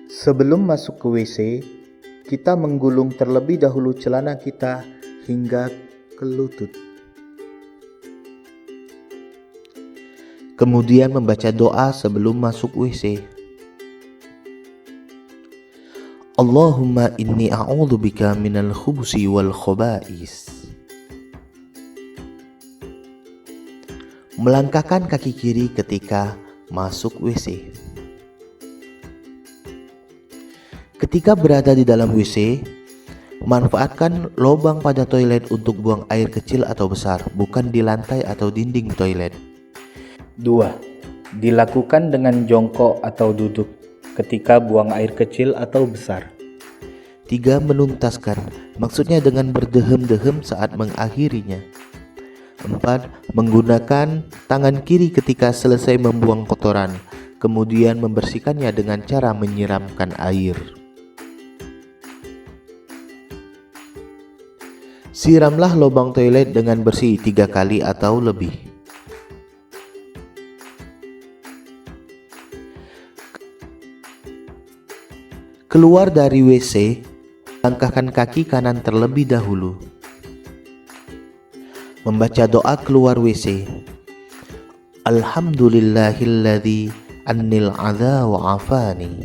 Sebelum masuk ke WC, kita menggulung terlebih dahulu celana kita hingga ke lutut. Kemudian membaca doa sebelum masuk WC. Allahumma inni a'udzubika minal khubusi wal khaba'is. Melangkahkan kaki kiri ketika masuk WC. Ketika berada di dalam WC, manfaatkan lubang pada toilet untuk buang air kecil atau besar, bukan di lantai atau dinding toilet. 2. Dilakukan dengan jongkok atau duduk ketika buang air kecil atau besar. 3. Menuntaskan, maksudnya dengan berdehem-dehem saat mengakhirinya. 4. Menggunakan tangan kiri ketika selesai membuang kotoran, kemudian membersihkannya dengan cara menyiramkan air. Siramlah lubang toilet dengan bersih 3 kali atau lebih. Keluar dari WC, langkahkan kaki kanan terlebih dahulu. Membaca doa keluar WC. Alhamdulillahilladzi annil adza wa afani.